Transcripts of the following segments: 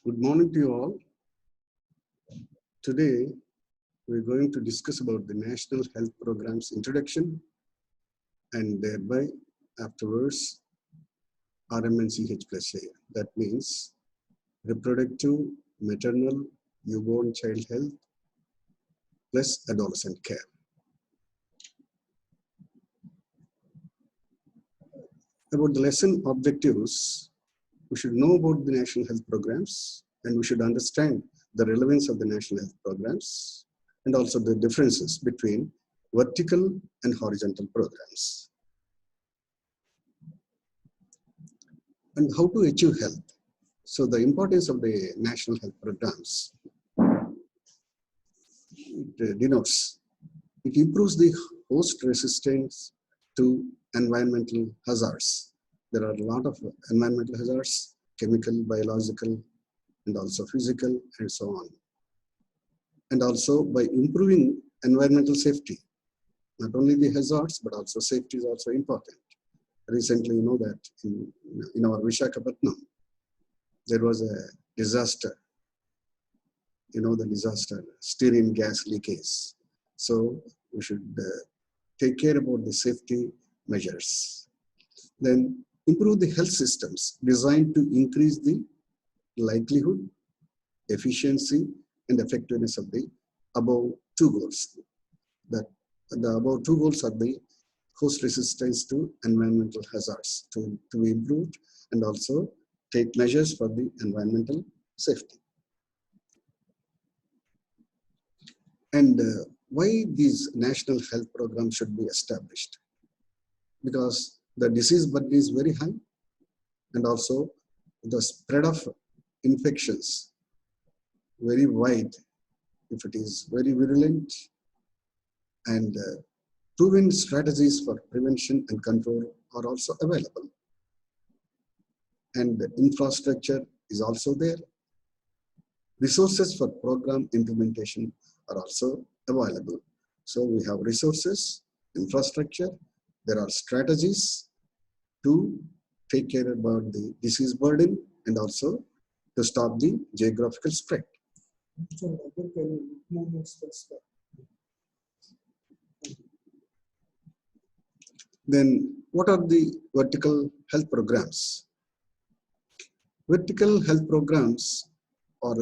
Good morning to you all. Today, we're going to discuss about the National Health Program's introduction and thereby afterwards RMNCH plus A. That means reproductive, maternal, newborn child health plus adolescent care. About the lesson objectives, we should know about the national health programs and we should understand the relevance of the national health programs and also the differences between vertical and horizontal programs. And how to achieve health. So the importance of the national health programs, it denotes, it improves the host resistance to environmental hazards. There are a lot of environmental hazards, chemical, biological, and also physical, and so on. And also by improving environmental safety, not only the hazards, but also safety is also important. Recently, you know that in our Visakhapatnam, there was a disaster, the disaster, stearin gas leakage. So we should take care about the safety measures. Then improve the health systems designed to increase the likelihood, efficiency, and effectiveness of the above two goals. That the above two goals are the host resistance to environmental hazards to be improved and also take measures for the environmental safety. And why these national health programs should be established? Because the disease burden is very high and also the spread of infections very wide if it is very virulent, and proven strategies for prevention and control are also available. And the infrastructure is also there. Resources for program implementation are also available. So we have resources, infrastructure, there are strategies to take care about the disease burden and also to stop the geographical spread. Then what are the vertical health programs? Vertical health programs are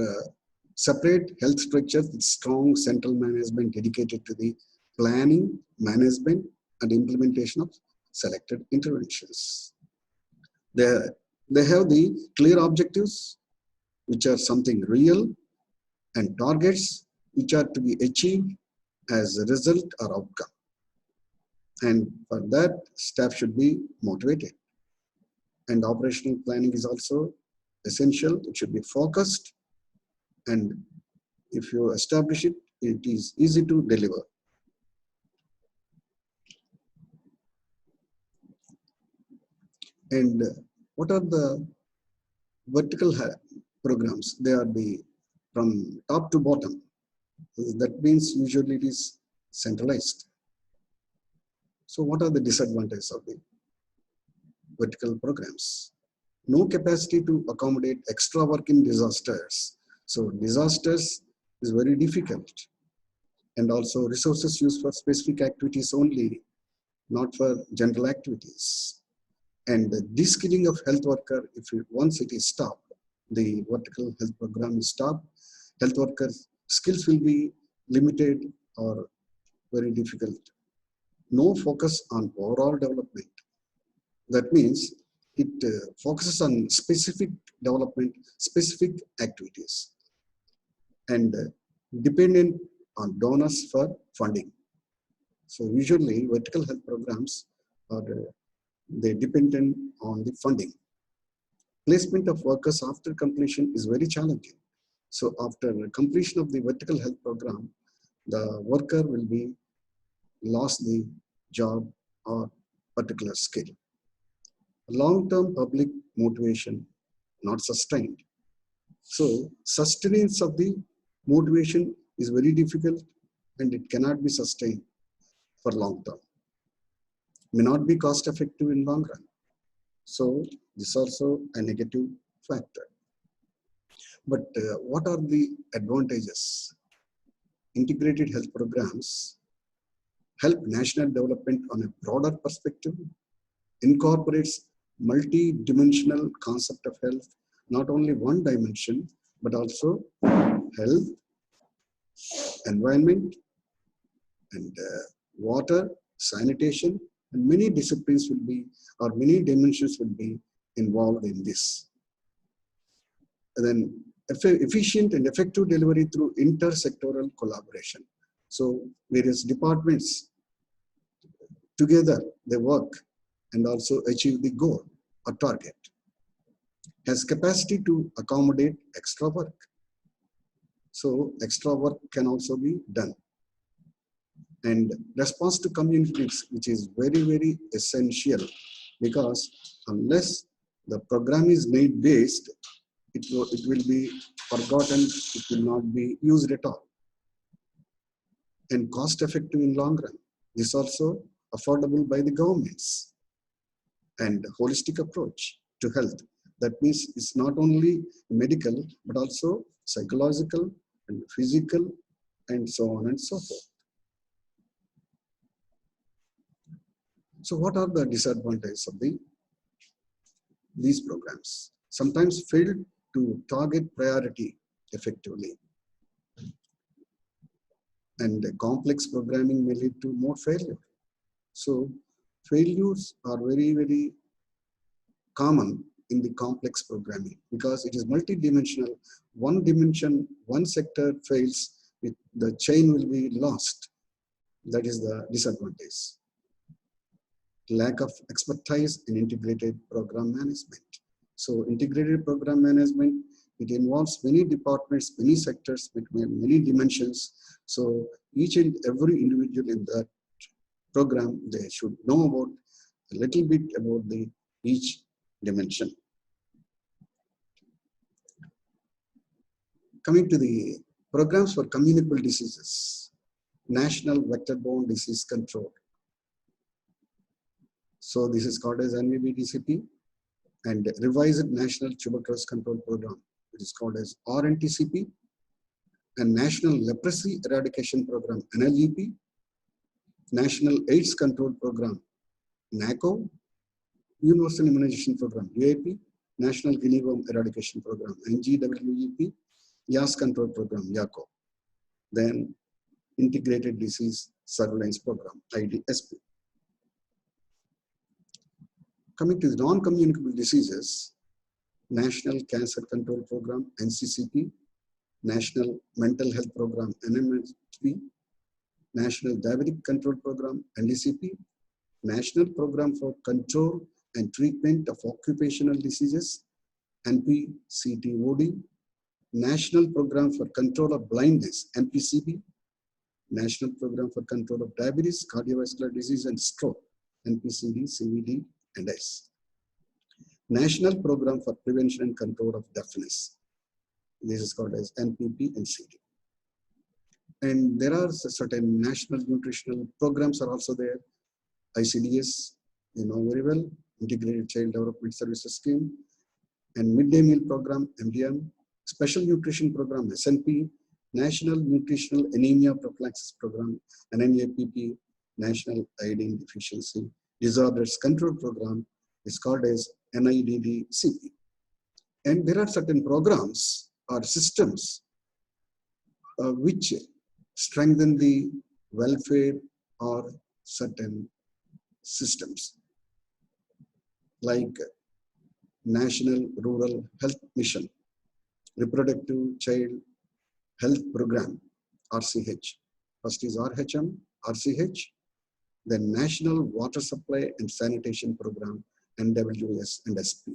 separate health structures with strong central management dedicated to the planning, management, and implementation of selected interventions. They have the clear objectives, which are something real, and targets, which are to be achieved as a result or outcome. And for that, staff should be motivated. And operational planning is also essential. It should be focused. And if you establish it, it is easy to deliver. And what are the vertical programs? They are the from top to bottom. That means usually it is centralized. So what are the disadvantages of the vertical programs? No capacity to accommodate extra work in disasters. So disasters is very difficult. And also resources used for specific activities only, not for general activities. And the de-skilling of health worker, once it is stopped, the vertical health program is stopped, health workers' skills will be limited or very difficult. No focus on overall development. That means it focuses on specific development, specific activities, and dependent on donors for funding. So usually vertical health programs are they dependent on the funding. Placement of workers after completion is very challenging. So after completion of the vertical health program, the worker will be lost the job or particular skill. Long-term public motivation not sustained. So sustenance of the motivation is very difficult and it cannot be sustained for long term. May not be cost effective in long run. So this is also a negative factor. But what are the advantages? Integrated health programs help national development on a broader perspective, incorporates multi-dimensional concept of health, not only one dimension, but also health, environment, and water, sanitation, and many disciplines will be, or many dimensions will be involved in this. And then efficient and effective delivery through intersectoral collaboration. So various departments together, they work and also achieve the goal or target. Has capacity to accommodate extra work. So extra work can also be done. And response to communities, which is very, very essential, because unless the program is need-based, it will be forgotten, it will not be used at all. And cost-effective in long run. This also affordable by the governments. And holistic approach to health. That means it's not only medical, but also psychological and physical, and so on and so forth. So what are the disadvantages of these programs? Sometimes fail to target priority effectively. And complex programming may lead to more failure. So failures are very, very common in the complex programming because it is multidimensional. One dimension, one sector fails, the chain will be lost. That is the disadvantage. Lack of expertise in integrated program management. So integrated program management, it involves many departments, many sectors, many dimensions. So each and every individual in that program, they should know about a little bit about each dimension. Coming to the programs for communicable diseases, National Vector-Borne Disease Control. So this is called as NVBDCP, and Revised National Tuberculosis Control Program, which is called as RNTCP, and National Leprosy Eradication Program, NLEP, National AIDS Control Program, NACO, Universal Immunization Program, UAP, National Guinea Worm Eradication Program, NGWEP, YAS Control Program, YACO. Then Integrated Disease Surveillance Program, IDSP. Coming to the non-communicable diseases, National Cancer Control Program, NCCP, National Mental Health Program, NMHP, National Diabetic Control Program, NDCP, National Program for Control and Treatment of Occupational Diseases, NPCTOD, National Program for Control of Blindness, NPCB, National Program for Control of Diabetes, Cardiovascular Disease and Stroke, NPCD, CVD, and S. National Program for Prevention and Control of Deafness. This is called as NPP and CD. And there are certain national nutritional programs are also there. ICDS, you know very well, Integrated Child Development Services Scheme, and Midday Meal Program, MDM, Special Nutrition Program, SNP, National Nutritional Anemia Prophylaxis Program, NNAPP, National Iodine Deficiency Disorders Control Program, is called as NIDDCP. And there are certain programs or systems which strengthen the welfare or certain systems, like National Rural Health Mission, Reproductive Child Health Program, RCH. First is RHM, RCH, then National Water Supply and Sanitation Program, NWS and SP,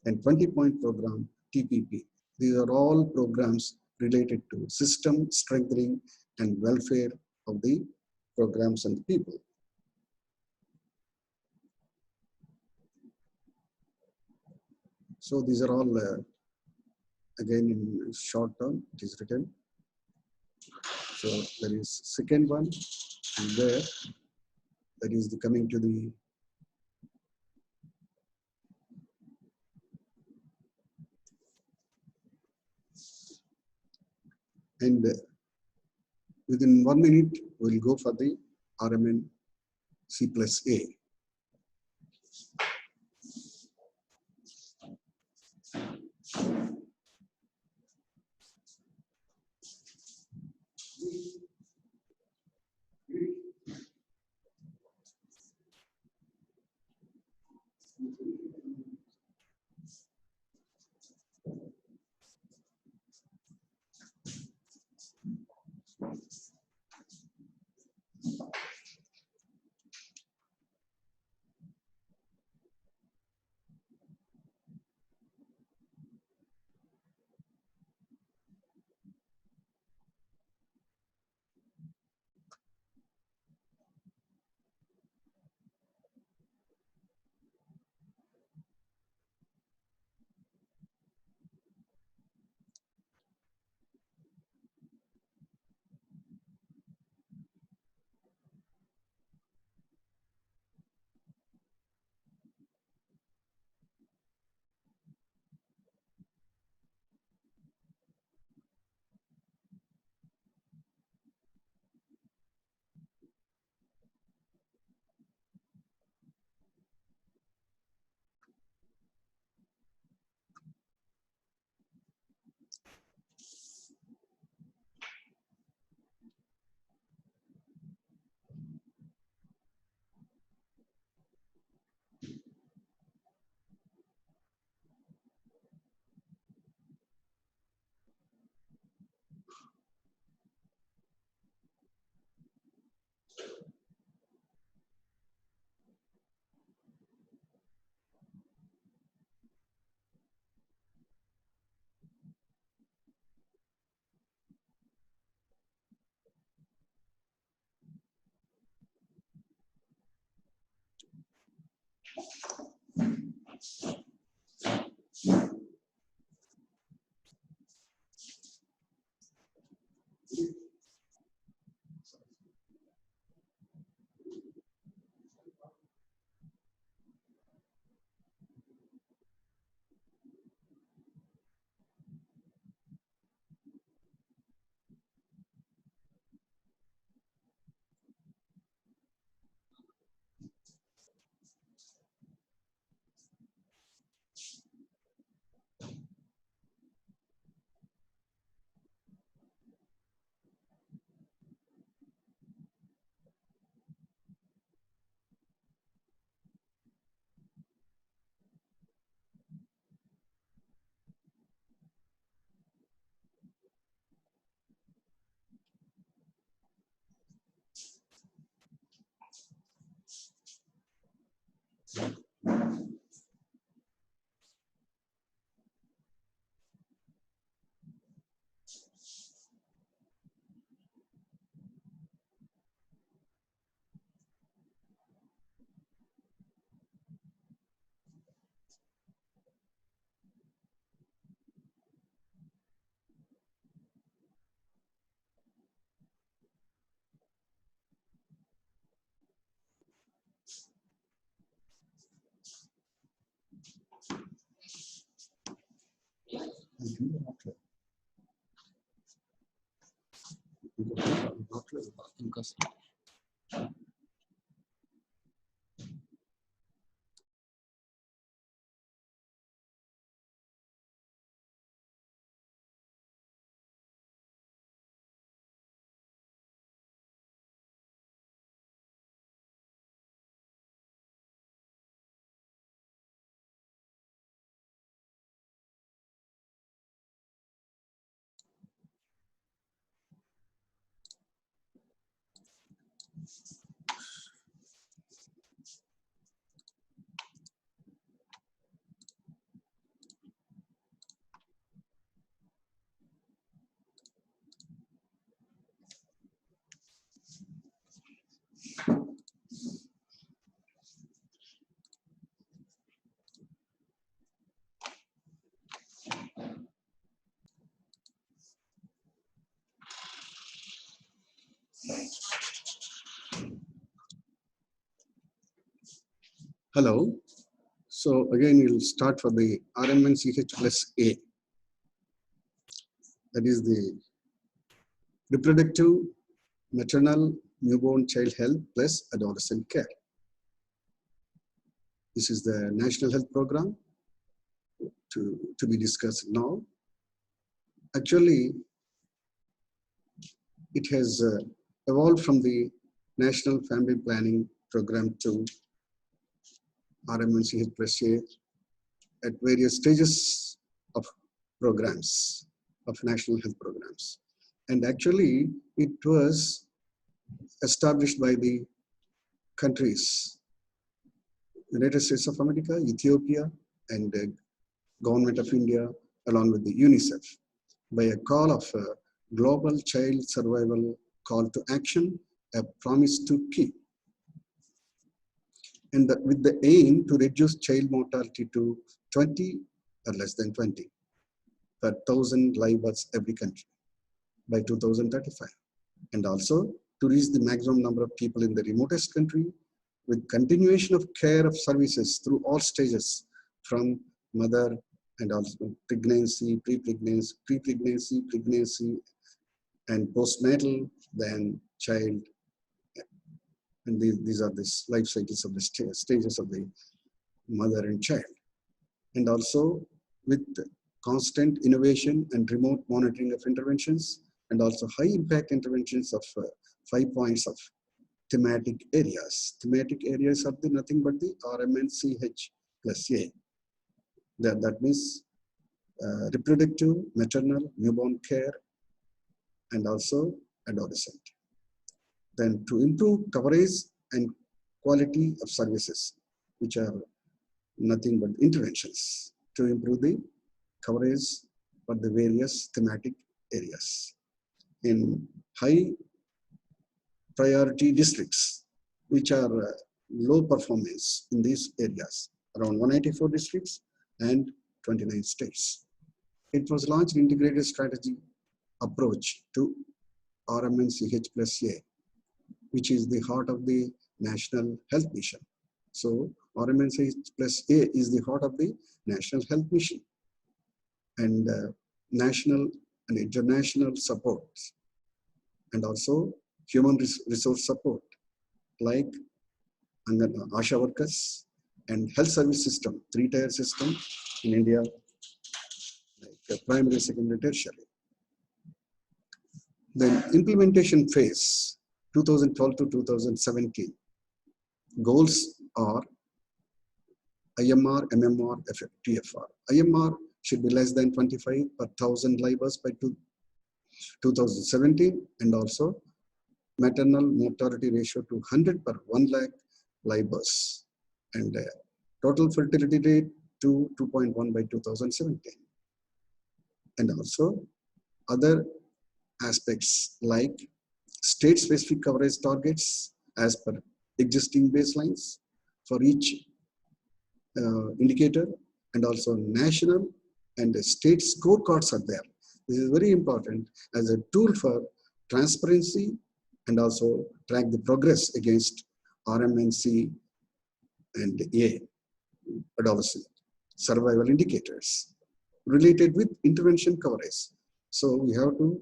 and 20-point program, TPP. These are all programs related to system strengthening and welfare of the programs and the people. So these are all, again in short term, it is written. So there is second one, and there that is the coming to the and within 1 minute we'll go for the RMN C plus A. Hello. So again, we'll start for the RMNCH plus A. That is the reproductive, maternal, newborn child health plus adolescent care. This is the National Health Program to be discussed now. Actually, it has evolved from the National Family Planning Program to RMNCH plus A at various stages of programs, of national health programs. And actually, it was established by the countries, United States of America, Ethiopia, and the Government of India, along with the UNICEF, by a call of a Global Child Survival Call to Action, a promise to keep. And with the aim to reduce child mortality to 20 or less than 20 per 1,000 live births every country by 2035. And also to reach the maximum number of people in the remotest country with continuation of care of services through all stages from mother and also pregnancy, pre-pregnancy, pregnancy, and postnatal, then child. And these are the life cycles of the stages of the mother and child. And also with constant innovation and remote monitoring of interventions, and also high impact interventions of 5 points of thematic areas. Thematic areas are nothing but the RMNCH plus A. That means reproductive, maternal, newborn care, and also adolescent. Then to improve coverage and quality of services, which are nothing but interventions to improve the coverage for the various thematic areas. In high priority districts, which are low performance in these areas, around 184 districts and 29 states. It was launched integrated strategy approach to RMNCH plus A, which is the heart of the National Health Mission. So RMNCH plus A is the heart of the National Health Mission, and national and international support, and also human resource support like ASHA workers and health service system, 3-tier system in India, like primary, secondary, tertiary. Then implementation phase, 2012 to 2017. Goals are IMR, MMR, TFR. IMR should be less than 25 per 1,000 live births by 2017, and also maternal mortality ratio to 100 per 1 lakh live births, and total fertility rate to 2.1 by 2017. And also other aspects like state-specific coverage targets as per existing baselines for each indicator, and also national and state scorecards are there. This is very important as a tool for transparency and also track the progress against RMNC and A, adolescent survival indicators related with intervention coverage. So we have to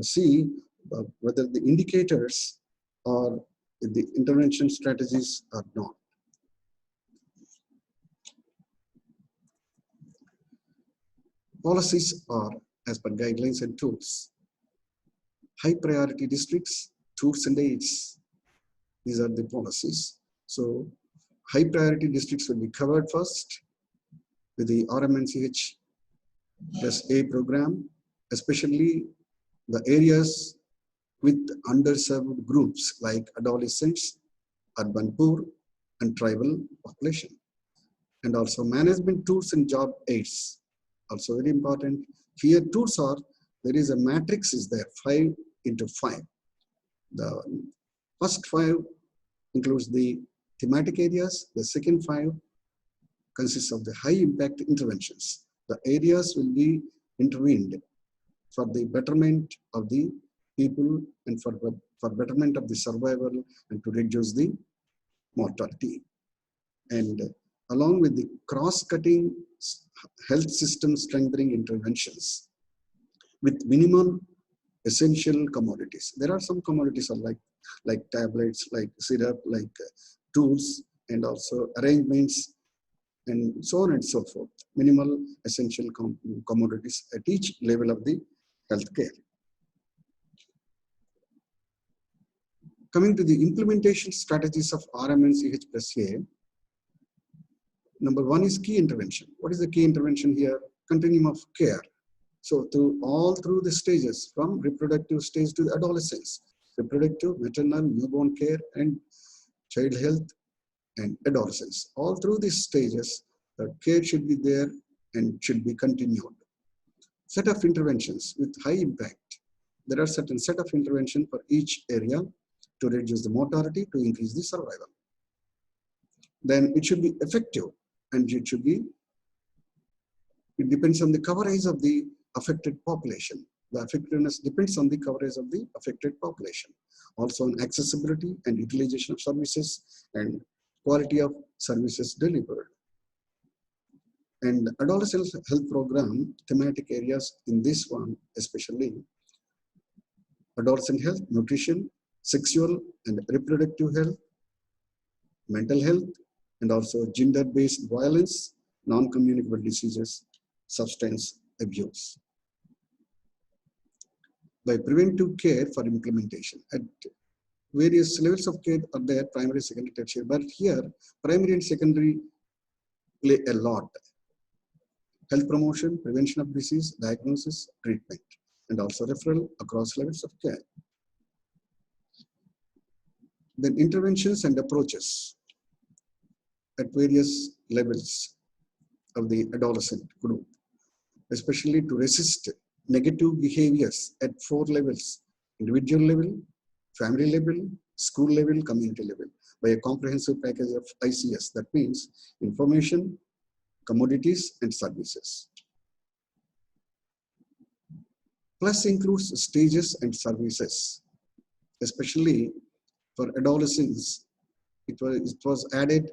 see whether the indicators or the intervention strategies are not. Policies are as per guidelines and tools. High priority districts, tools and aids. These are the policies. So high priority districts will be covered first with the RMNCH plus A program, especially the areas with underserved groups like adolescents, urban poor, and tribal population. And also management tools and job aids. Also very important. Here tools are, there is a matrix is there, 5 into 5. The first 5 includes the thematic areas. The second 5 consists of the high impact interventions. The areas will be intervened for the betterment of the people and for betterment of the survival and to reduce the mortality. And along with the cross-cutting health system strengthening interventions with minimal essential commodities. There are some commodities are like tablets, like syrup, like tools, and also arrangements, and so on and so forth. Minimal essential commodities at each level of the healthcare. Coming to the implementation strategies of RMNCH+A, number one is key intervention. What is the key intervention here? Continuum of care. So through the stages, from reproductive stage to adolescence, reproductive, maternal, newborn care, and child health and adolescence. All through these stages, the care should be there and should be continued. Set of interventions with high impact. There are certain set of intervention for each area to reduce the mortality, to increase the survival. Then it should be effective, and it depends on the coverage of the affected population. The effectiveness depends on the coverage of the affected population. Also on accessibility and utilization of services and quality of services delivered. And adolescent health program thematic areas in this one, especially adolescent health, nutrition, sexual and reproductive health, mental health, and also gender-based violence, non-communicable diseases, substance abuse. By preventive care for implementation. At various levels of care are there, primary, secondary, tertiary, but here primary and secondary play a lot. Health promotion, prevention of disease, diagnosis, treatment, and also referral across levels of care. Then interventions and approaches at various levels of the adolescent group, especially to resist negative behaviors at 4 levels: individual level, family level, school level, community level, by a comprehensive package of ICS. That means information, commodities, and services. Plus includes stages and services, especially for adolescents. It was added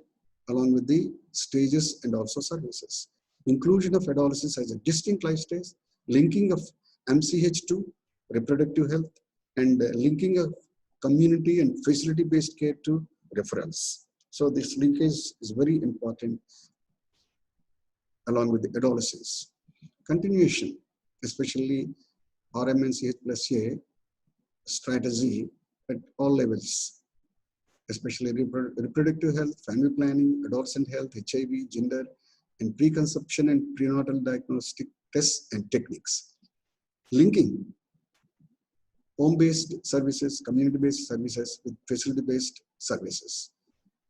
along with the stages and also services. Inclusion of adolescents as a distinct life stage, linking of MCH to reproductive health, and linking of community and facility-based care to referrals. So this linkage is very important along with the adolescents. Continuation, especially RMNCH+A strategy at all levels, especially reproductive health, family planning, adolescent health, HIV, gender, and preconception and prenatal diagnostic tests and techniques. Linking home-based services, community-based services with facility-based services.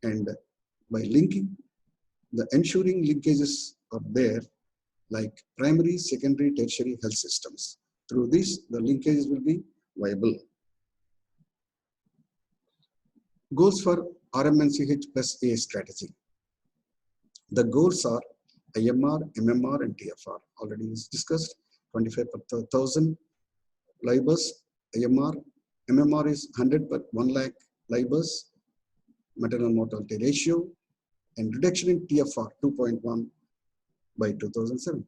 And by linking, the ensuring linkages are there, like primary, secondary, tertiary health systems. Through this, the linkages will be viable. Goals for RMNCH+A strategy. The goals are IMR, MMR, and TFR. Already is discussed. 25 per 1,000 labors. IMR, MMR is 100 per 1 lakh labors. Maternal mortality ratio, and reduction in TFR 2.1 by 2017.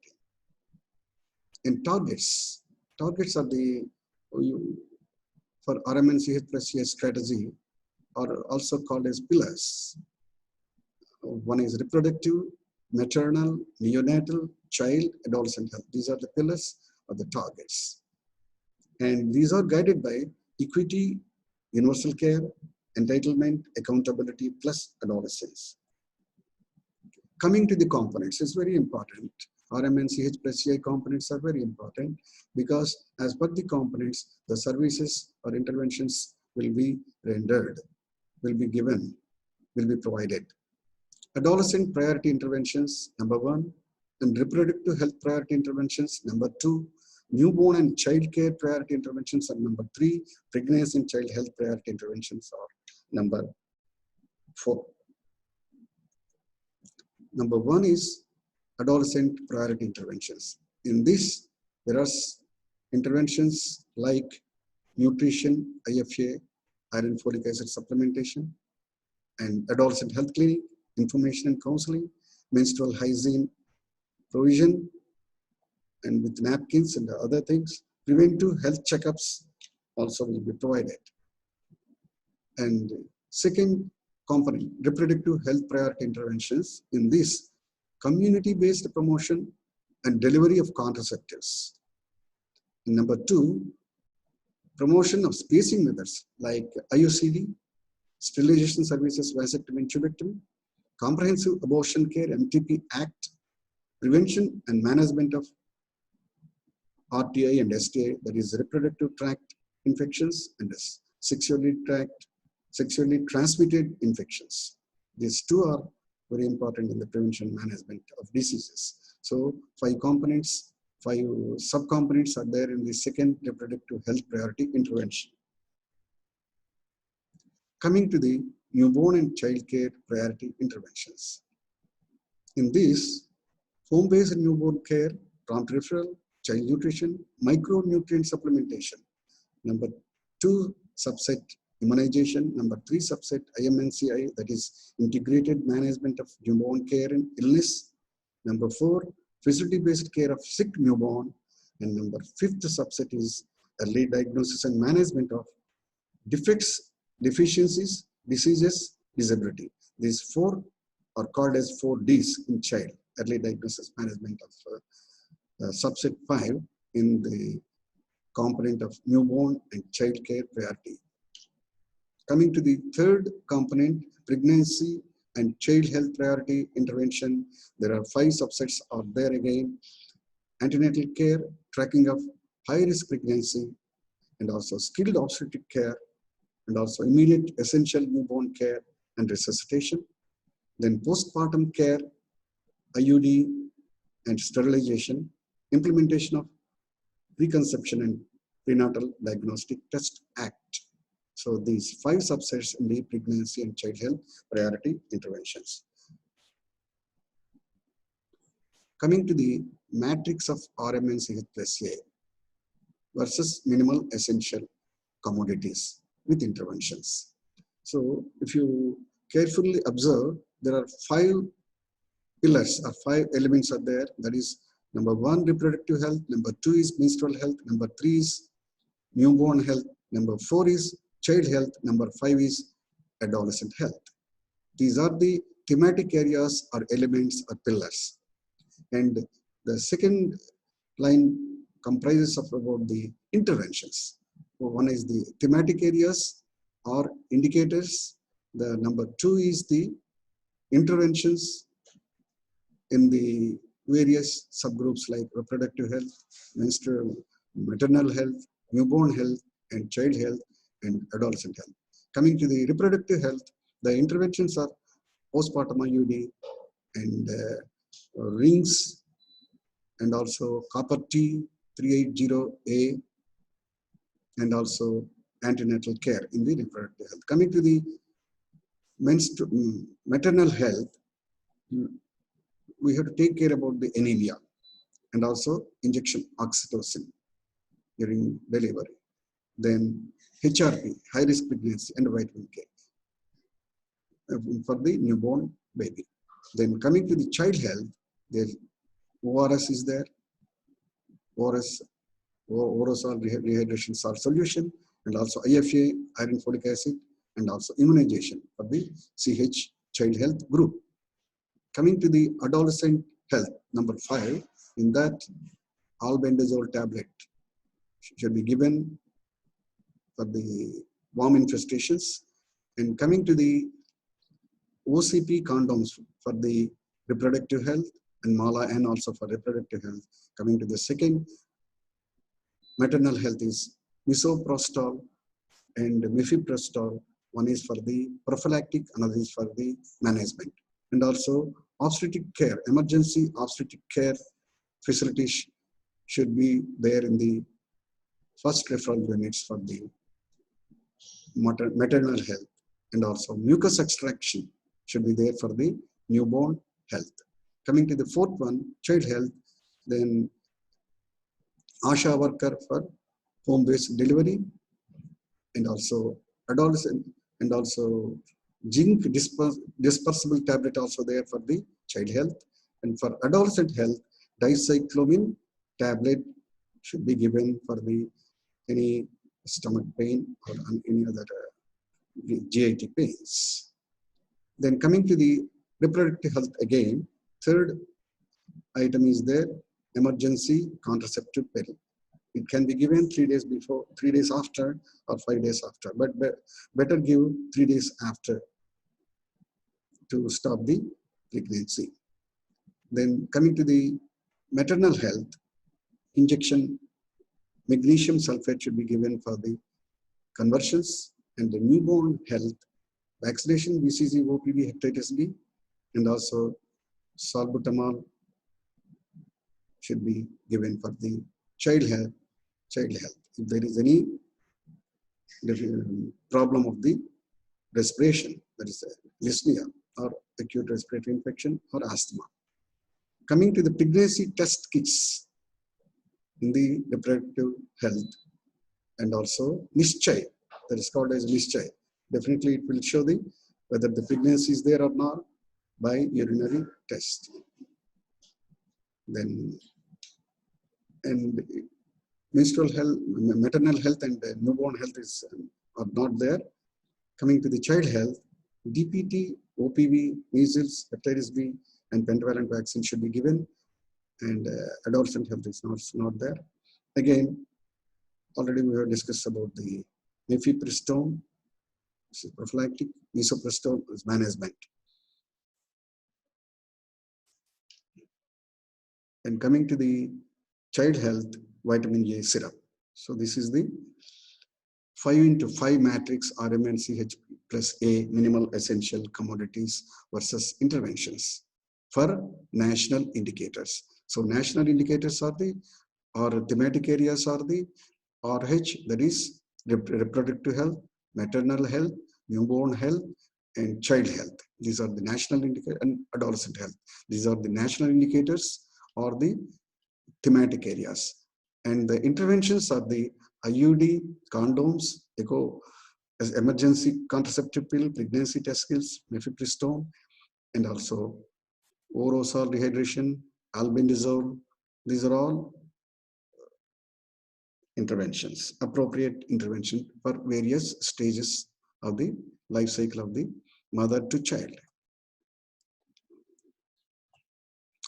And targets. Targets are the for RMNCH+A strategy are also called as pillars. One is reproductive, maternal, neonatal, child, adolescent health. These are the pillars of the targets. And these are guided by equity, universal care, entitlement, accountability, plus adolescence. Coming to the components is very important. RMNCH+A components are very important because as per the components, the services or interventions will be rendered, will be given, will be provided. Adolescent priority interventions, number 1, and reproductive health priority interventions, number 2, newborn and child care priority interventions are number 3, pregnancy and child health priority interventions are number 4. Number 1 is adolescent priority interventions. In this, there are interventions like nutrition, IFA, iron folic acid supplementation, and adolescent health clinic, information and counseling, menstrual hygiene provision, and with napkins and other things. Preventive health checkups also will be provided. And second component, reproductive health priority interventions. In this, community-based promotion and delivery of contraceptives. And number two, promotion of spacing methods like IUCD, sterilization services, vasectomy and tubectomy, comprehensive abortion care, MTP Act, prevention and management of RTI and STI, that is reproductive tract infections and sexually transmitted infections. These two are very important in the prevention management of diseases. So 5 components, 5 subcomponents are there in the second reproductive health priority intervention. Coming to the newborn and child care priority interventions. In this, home-based newborn care, prompt referral, child nutrition, micronutrient supplementation. Number 2 subset, immunization. Number 3 subset, IMNCI, that is integrated management of newborn care and illness. Number 4, facility-based care of sick newborn. And number 5th subset is early diagnosis and management of defects, deficiencies, diseases, disability. These 4 are called as 4 Ds in child, early diagnosis management of subset 5 in the component of newborn and child care priority. Coming to the third component, pregnancy and child health priority intervention, there are 5 subsets are there again. Antenatal care, tracking of high-risk pregnancy, and also skilled obstetric care, and also immediate essential newborn care and resuscitation. Then postpartum care, IUD and sterilization, implementation of preconception and prenatal diagnostic test act. So these 5 subsets in the pregnancy and child health priority interventions. Coming to the matrix of RMNCH+A versus minimal essential commodities with interventions. So if you carefully observe, there are 5 pillars or 5 elements are there. That is, number 1, reproductive health. Number 2 is menstrual health. Number 3 is newborn health. Number 4 is child health. Number 5 is adolescent health. These are the thematic areas or elements or pillars. And the second line comprises of about the interventions. So one is the thematic areas or indicators. The number 2 is the interventions in the various subgroups like reproductive health, menstrual, maternal health, newborn health, and child health, and adolescent health. Coming to the reproductive health, the interventions are postpartum IUD and rings, and also copper T 380A, and also antenatal care in the reproductive health. Coming to the maternal health, we have to take care about the anemia and also injection oxytocin during delivery. Then HRP, high risk pregnancy, and vitamin K for the newborn baby. Then coming to the child health, there ORS is there, ORS, oral rehydration salt solution, and also IFA, iron folic acid, and also immunization for the CH child health group. Coming to the adolescent health, number 5, in that albendazole tablet should be given for the worm infestations. And coming to the OCP condoms for the reproductive health, and Mala N also for reproductive health. Coming to the second maternal health is misoprostol and mifepristol. One is for the prophylactic, another is for the management. And also obstetric care, emergency obstetric care facilities should be there in the first referral units for the maternal health. And also mucus extraction should be there for the newborn health. Coming to the 4th one, child health, then ASHA worker for home-based delivery, and also adolescent, and also zinc dispersible tablet also there for the child health. And for adolescent health, dicyclomine tablet should be given for the any stomach pain or any other GIT pains. Then coming to the reproductive health again, third item is there, emergency contraceptive pill. It can be given 3 days before, 3 days after, or 5 days after, but better give 3 days after to stop the pregnancy. Then coming to the maternal health, injection magnesium sulfate should be given for the conversions, and the newborn health, vaccination, BCG, OPV, hepatitis B, and also salbutamol should be given for the child health. If there is any problem of the respiration, that is dyspnea or acute respiratory infection or asthma. Coming to the pregnancy test kits in the reproductive health, and also Nischay, that is called as Nischay. Definitely it will show the whether the pregnancy is there or not by urinary test. Then, and menstrual health, maternal health and newborn health is are not there. Coming to the child health, DPT, OPV, measles, hepatitis B, and pentavalent vaccine should be given, and adolescent health is not there. Again, already we have discussed about the mifepristone, this is prophylactic, misoprostol is management. And coming to the child health, vitamin A syrup. So this is the 5x5 matrix RMNCH plus A minimal essential commodities versus interventions for national indicators. So national indicators are the, or thematic areas are the RH, that is reproductive health, maternal health, newborn health, and child health. These are the national indicators, and adolescent health. These are the national indicators or the thematic areas. And the interventions are the IUD, condoms, echo, as emergency contraceptive pill, pregnancy test kits, mifepristone, and also orosol dehydration, albendazole. These are all interventions, appropriate intervention for various stages of the life cycle of the mother to child.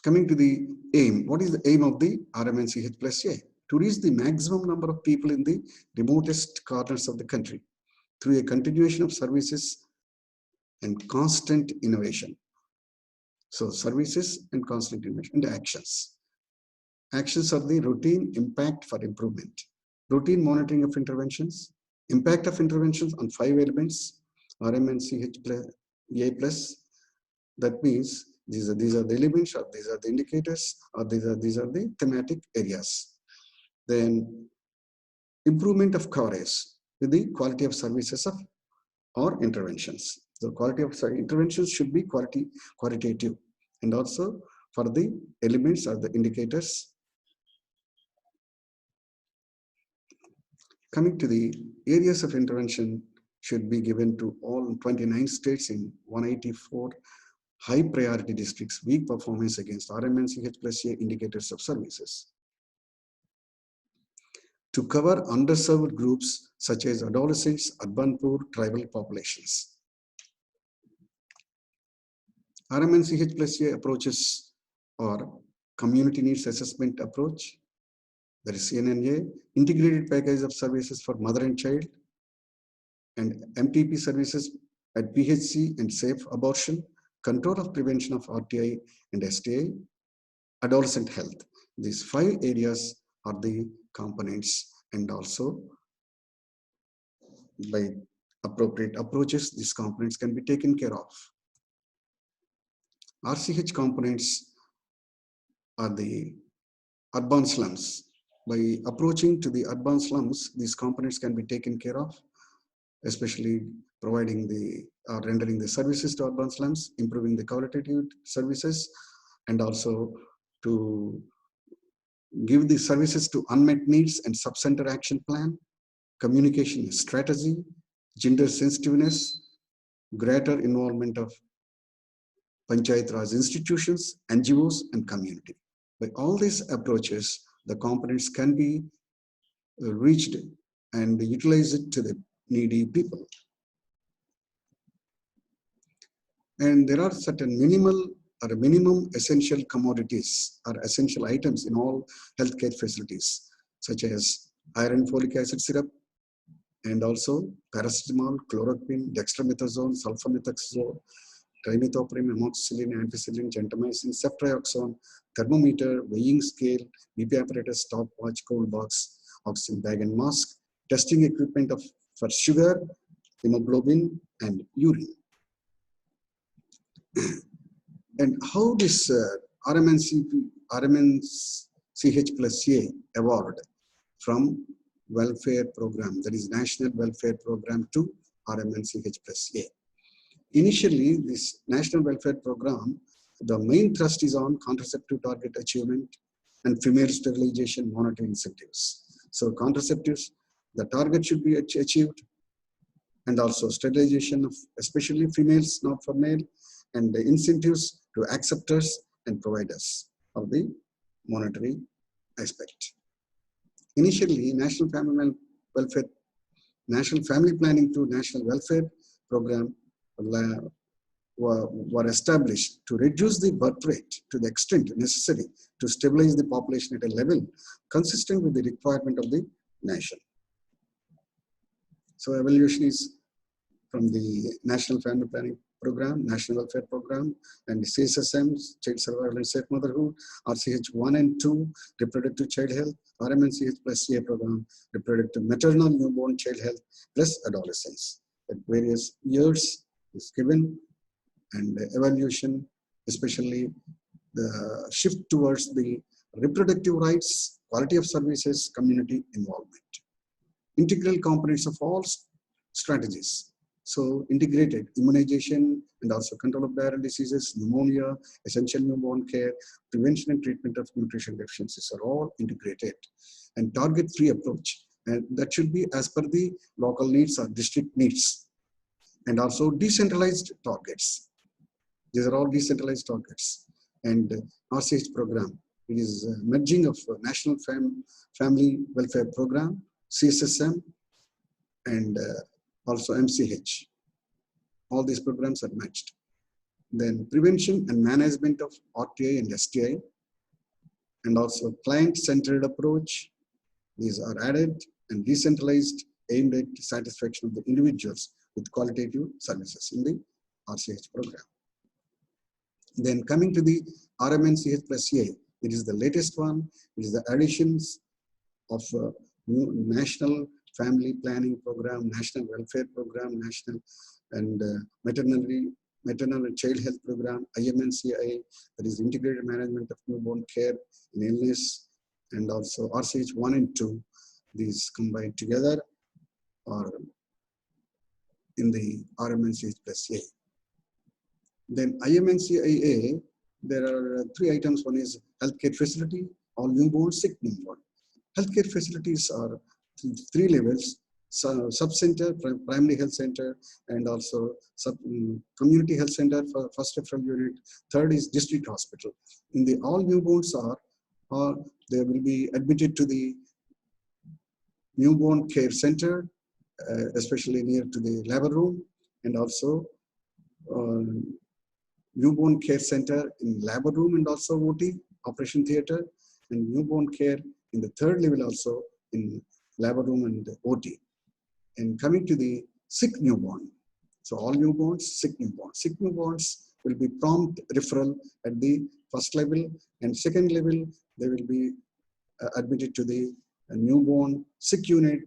Coming to the aim, what is the aim of the RMNCH plus A? To reach the maximum number of people in the remotest corners of the country through a continuation of services and constant innovation. So services and constant innovation and actions. Actions are the routine impact for improvement, routine monitoring of interventions, impact of interventions on 5 elements, RMNCH plus A plus. That means these are the elements, or these are the indicators, or these are the thematic areas. Then improvement of coverage with the quality of services of or interventions. The quality of interventions should be qualitative, and also for the elements or the indicators. Coming to the areas of intervention should be given to all 29 states in 184 high priority districts, weak performance against RMNCH plus A indicators of services. To cover underserved groups such as adolescents, urban poor, tribal populations. RMNCH plus A approaches or community needs assessment approach. There is CNNA, integrated package of services for mother and child, and MTP services at PHC and safe abortion, control of prevention of RTI and STI, adolescent health. These 5 areas are the components, and also by appropriate approaches, these components can be taken care of. RCH components are the urban slums. By approaching to the urban slums, these components can be taken care of, especially providing the rendering the services to urban slums, improving the qualitative services, and also to give the services to unmet needs and sub-center action plan, communication strategy, gender sensitiveness, greater involvement of Panchayat Raj institutions, NGOs, and community. By all these approaches, the components can be reached and utilized to the needy people. And there are certain minimum essential commodities or essential items in all healthcare facilities, such as iron folic acid syrup, and also paracetamol, chloroquine, dextromethasone, sulfamethoxazole, trimethoprim, amoxicillin, ampicillin, gentamicin, ceftriaxone, thermometer, weighing scale, BP apparatus, stopwatch, cold box, oxygen bag and mask, testing equipment for sugar, hemoglobin, and urine. And how this RMNCH plus A evolved from welfare program, that is National Welfare Program, to RMNCH plus A. Initially, this National Welfare Program, the main thrust is on contraceptive target achievement and female sterilization monitoring incentives. So contraceptives, the target should be achieved, and also sterilization of especially females, not for male, and the incentives to acceptors and providers of the monetary aspect. Initially, National Family Planning to National Welfare Program were established to reduce the birth rate to the extent necessary to stabilize the population at a level consistent with the requirement of the nation. So evaluation is from the National Family Planning Program, National Welfare Program, and the CSSM, Child Survival and Safe Motherhood, RCH 1 and 2, Reproductive Child Health, RMNCH plus A program, Reproductive Maternal Newborn Child Health, plus Adolescence. At various years is given, and evaluation, especially the shift towards the reproductive rights, quality of services, community involvement. Integral components of all strategies. So integrated immunization and also control of diarrheal diseases, pneumonia, essential newborn care, prevention and treatment of nutrition deficiencies are all integrated. And target-free approach, and that should be as per the local needs or district needs. And also decentralized targets. These are all decentralized targets. And RCH program, it is a merging of National Family Welfare Program, CSSM, and also MCH. All these programs are matched. Then prevention and management of RTI and STI, and also client-centered approach. These are added, and decentralized, aimed at satisfaction of the individuals with qualitative services in the RCH program. Then coming to the RMNCH plus A, it is the latest one. It is the additions of new National Family Planning Program, National Welfare Program, National and Maternal and Child Health Program, IMNCI, that is Integrated Management of Newborn Care in Illness, and also RCH 1 and 2. These combined together are in the RMNCH plus A. Then IMNCIA, there are 3 items. One is healthcare facility, all newborn, sick newborn. Healthcare facilities are 3 levels: sub-center, primary health center, and also community health center for first referral unit. Third is district hospital. In the all newborns they will be admitted to the newborn care center, especially near to the labor room, and also newborn care center in labor room and also OT, operation theater, and newborn care in the 3rd level also in labor room and OT. And coming to the sick newborn. So all newborns, sick newborns. Sick newborns will be prompt referral at the 1st level, and 2nd level, they will be admitted to the newborn sick unit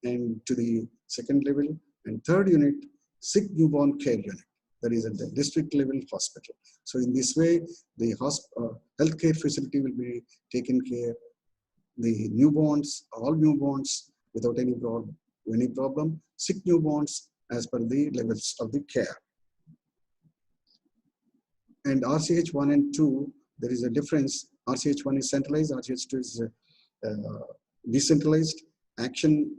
and to the 2nd level, and 3rd unit, sick newborn care unit, that is at the district level hospital. So in this way, the healthcare facility will be taken care the newborns, all newborns without any problem, sick newborns as per the levels of the care. And RCH 1 and 2, there is a difference. RCH 1 is centralized, RCH 2 is decentralized. Action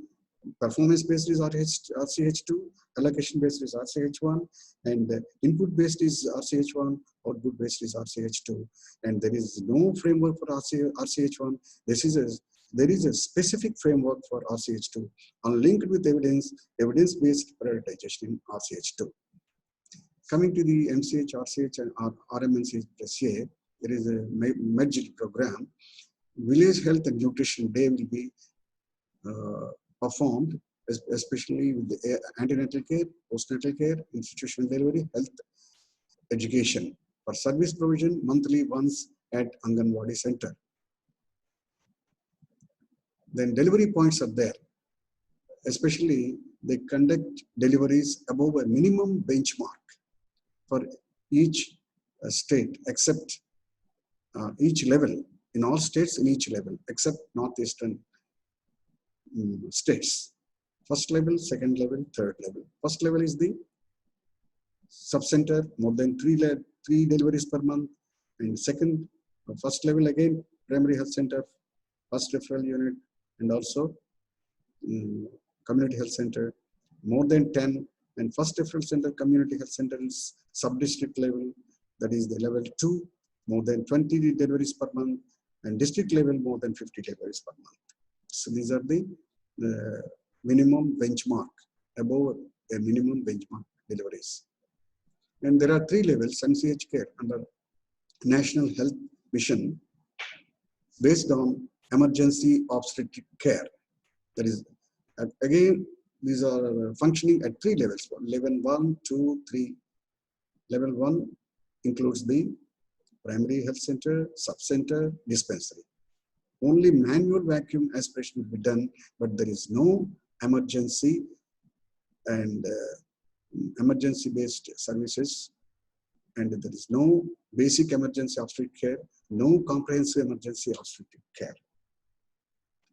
performance based is RCH2, allocation based is RCH1, and input based is RCH1, output based is RCH2, and there is no framework for RCH1. There is a specific framework for RCH2, linked with evidence-based prioritization in RCH2. Coming to the MCH, RCH, and RMNCH plus A, there is a merged program. Village Health and Nutrition Day will be performed, especially with the antenatal care, postnatal care, institutional delivery, health education for service provision monthly once at Anganwadi Center. Then delivery points are there. Especially, they conduct deliveries above a minimum benchmark for each state, except each level, in all states in each level, except northeastern states. First level, second level, third level. First level is the sub-center, more than three deliveries per month. And second, first level again, primary health center, first referral unit, and also community health center, more than 10. And first referral center, community health center is sub-district level, that is the level 2, more than 20 deliveries per month, and district level more than 50 deliveries per month. So these are the minimum benchmark, above a minimum benchmark deliveries. And there are 3 levels, MCH care under National Health Mission based on emergency obstetric care. That is, again, these are functioning at 3 levels, level 1, 2, 3. Level 1 includes the primary health center, sub-center, dispensary. Only manual vacuum aspiration will be done, but there is no emergency and emergency-based services, and there is no basic emergency obstetric care, no comprehensive emergency obstetric care.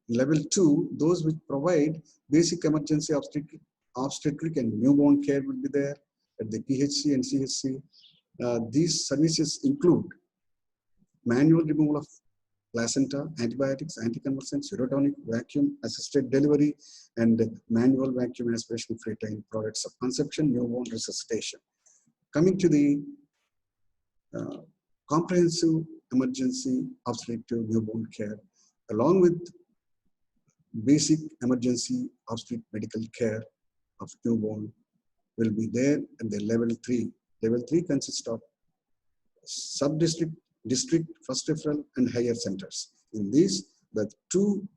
Level 2, those which provide basic emergency obstetric and newborn care will be there at the PHC and CHC. These services include manual removal of placenta, antibiotics, anticonvulsants, urotonic, vacuum assisted delivery, and manual vacuum aspiration of retained products of conception, newborn resuscitation. Coming to the comprehensive emergency obstetric newborn care, along with basic emergency obstetric medical care of newborn will be there at the level 3. Level 3 consists of sub-district, district, first referral, and higher centers. In these, the 2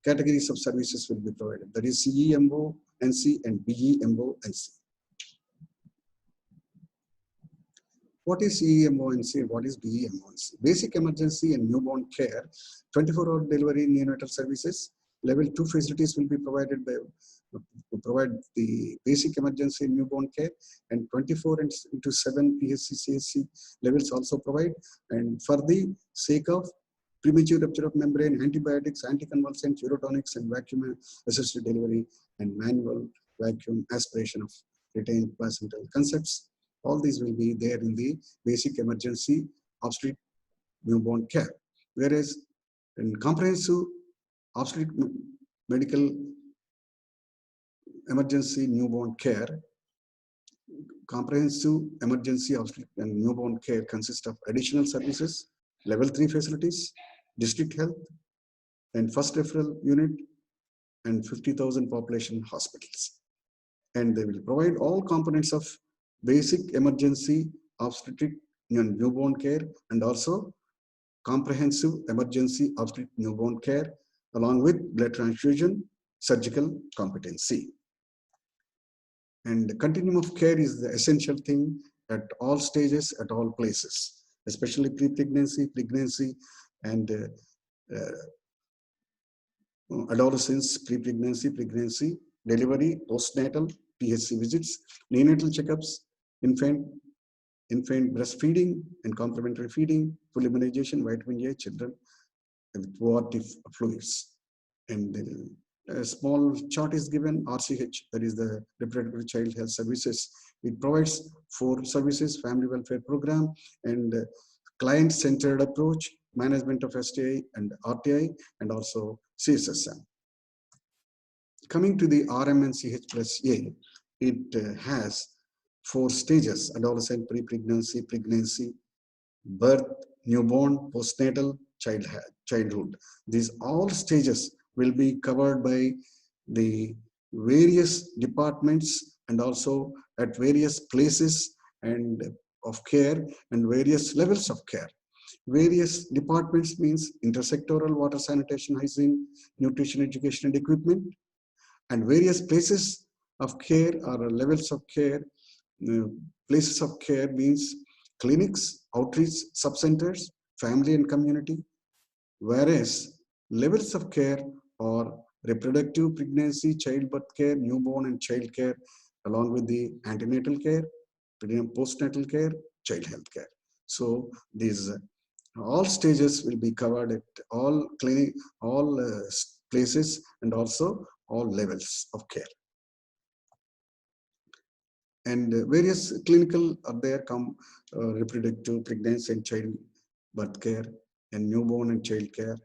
categories of services will be provided. That is CEMO, NC, and BEMO, NC. What is CEMO, NC? What is BEMO, NC? Basic emergency and newborn care, 24-hour delivery neonatal services. Level 2 facilities will be provided by to provide the basic emergency and newborn care, and 24/7 PHC, CHC levels also provide. And for the sake of premature rupture of membrane, antibiotics, anticonvulsants, urotonics, and vacuum assisted delivery, and manual vacuum aspiration of retained placental concepts, all these will be there in the basic emergency obstetric newborn care. Whereas in comprehensive obstetric medical emergency newborn care, comprehensive emergency obstetric and newborn care consists of additional services, level 3 facilities, district health, and first referral unit, and 50,000 population hospitals. And they will provide all components of basic emergency obstetric and newborn care, and also comprehensive emergency obstetric newborn care, along with blood transfusion, surgical competency. And the continuum of care is the essential thing at all stages, at all places, especially pre-pregnancy, pregnancy, and adolescence, pre-pregnancy, pregnancy, delivery, postnatal, PHC visits, neonatal checkups, infant breastfeeding and complementary feeding, full immunization, vitamin A, children with ORT fluids. And then a small chart is given, RCH, that is the Reproductive Child Health Services. It provides 4 services, family welfare program, and client-centered approach, management of STI and RTI, and also CSSM. Coming to the RMNCH plus A, it has 4 stages: adolescent, pre-pregnancy, pregnancy, birth, newborn, postnatal, childhood. These all stages will be covered by the various departments and also at various places and of care and various levels of care. Various departments means intersectoral water, sanitation, hygiene, nutrition, education, and equipment, and various places of care or levels of care. uh, Places of care means clinics, outreach sub-centers, family and community, whereas levels of care are reproductive, pregnancy, childbirth care, newborn and child care, along with the antenatal care, postnatal care, child health care. So these all stages will be covered at all clinic, all places, and also all levels of care. And various clinical are there, come reproductive, pregnancy and child birth care, and newborn and child care,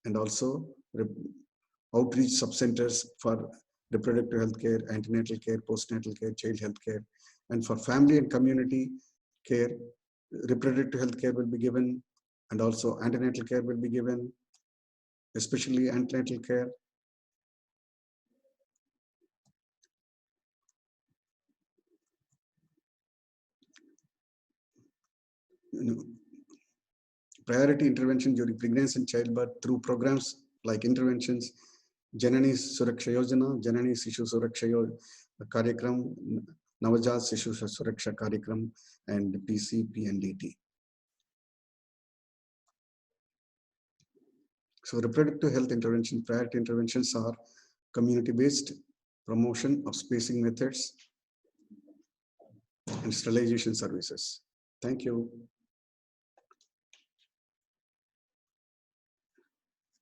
and also outreach sub-centers for reproductive health care, antenatal care, postnatal care, child health care, and for family and community care, reproductive health care will be given, and also antenatal care will be given, especially antenatal care. You know, priority intervention during pregnancy and childbirth through programs like interventions Janani Suraksha Yojana, Janani Sishu Suraksha Karyakram, Navajat Sishu Suraksha Karyakram, and PCPNDT. So reproductive health intervention, priority interventions are community-based promotion of spacing methods and sterilization services. Thank you.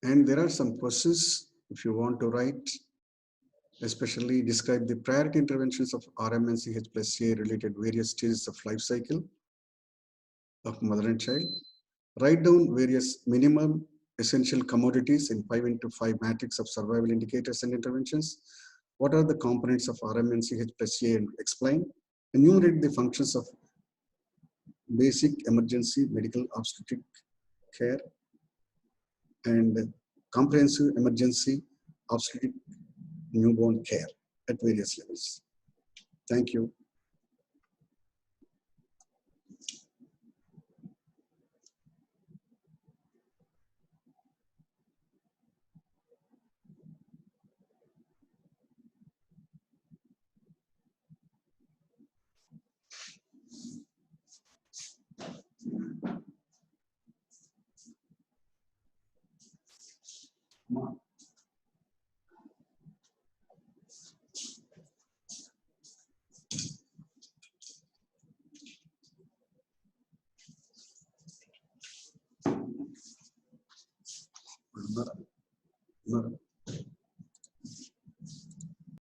And there are some questions if you want to write, especially describe the priority interventions of RMNCH plus A related various stages of life cycle of mother and child. Write down various minimum essential commodities in 5x5 matrix of survival indicators and interventions. What are the components of RMNCH plus A and explain? Enumerate the functions of basic emergency medical obstetric care and comprehensive emergency obstetric newborn care at various levels. Thank you. Nara.